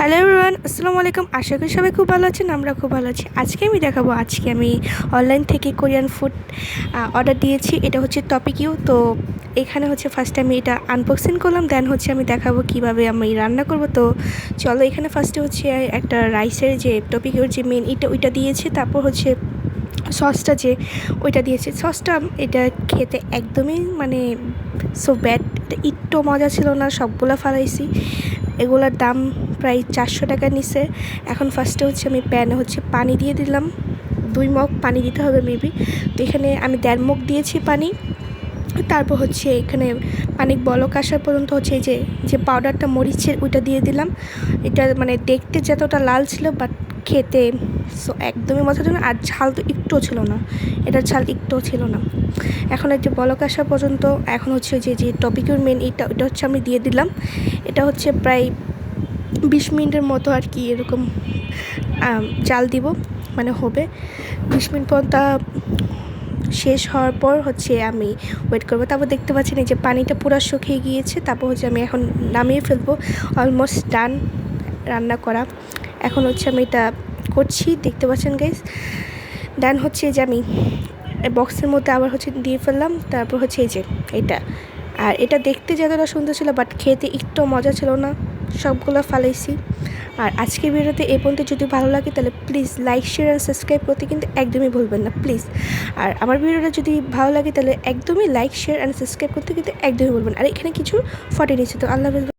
Hello everyone, আসসালামু আলাইকুম। আশা করি সবাই খুব ভালো আছেন। আমরা খুব ভালো আছি। আজকে আমি অনলাইন থেকে কোরিয়ান ফুড অর্ডার দিয়েছি। এটা হচ্ছে টপিকিউ। তো এখানে হচ্ছে ফার্স্টে আমি এটা আনবক্সিং করলাম, দেন হচ্ছে আমি দেখাবো কীভাবে আমি রান্না করব। তো চলো, এখানে ফার্স্টে হচ্ছে একটা রাইসের যে টপিকিউর যে মেন ওইটা দিয়েছে। তারপর হচ্ছে সসটা যে ওইটা দিয়েছে। সসটা এটা খেতে একদমই মানে সো ব্যাড। এটা একটু মজা ছিল না, সবগুলো ফালাইছি। এগুলোর দাম প্রায় 400 টাকা নিছে। এখন ফার্স্টে হচ্ছে আমি প্যানে হচ্ছে পানি দিয়ে দিলাম। 2 মগ পানি দিতে হবে মেবি। তো এখানে আমি 1.5 মগ দিয়েছি পানি। তারপর হচ্ছে এখানে পানি বলক আসার পর্যন্ত হচ্ছে এই যে পাউডারটা মরিচের ওইটা দিয়ে দিলাম। এটা মানে দেখতে যতটা লাল ছিল বাট খেতে সো একদমই মজা ছিল না। আর ঝাল তো একটুও ছিল না, এটার ঝাল একটুও ছিল না। এখন এই যে বলক আসা পর্যন্ত এখন হচ্ছে যে টপিকের মেন এটা হচ্ছে আমি দিয়ে দিলাম। এটা হচ্ছে প্রায় 20 মিনিটের মতো আর কি এরকম জাল দিব, মানে হবে 20 মিনিট পর। তা শেষ হওয়ার পর হচ্ছে আমি ওয়েট করবো। তারপর দেখতে পাচ্ছেন এই যে পানিটা পুরো শুকিয়ে গিয়েছে। তারপর হচ্ছে আমি এখন নামিয়ে ফেলবো। অলমোস্ট ডান রান্না করা। এখন হচ্ছে আমি এটা করছি, দেখতে পাচ্ছেন গাইস। ডান হচ্ছে যে আমি বক্সের মধ্যে আবার হচ্ছে দিয়ে ফেললাম। তারপর হচ্ছে এই যে এটা, আর এটা দেখতে যতটা সুন্দর ছিল বাট খেতে একটু মজা ছিল না, সবগুলো ফালাইছি। আর আজকের ভিডিওতে এই পর্যন্ত যদি ভালো লাগে তাহলে প্লিজ লাইক, শেয়ার আর সাবস্ক্রাইব করতে কিন্তু একদমই ভুলবেন না প্লিজ। আর আমার ভিডিওটা যদি ভালো লাগে তাহলে একদমই লাইক, শেয়ার অ্যান্ড সাবস্ক্রাইব করতে কিন্তু একদমই ভুলবেন। আর এখানে কিছু ফটো নিয়েছি। তো আল্লাহ হাফেজ।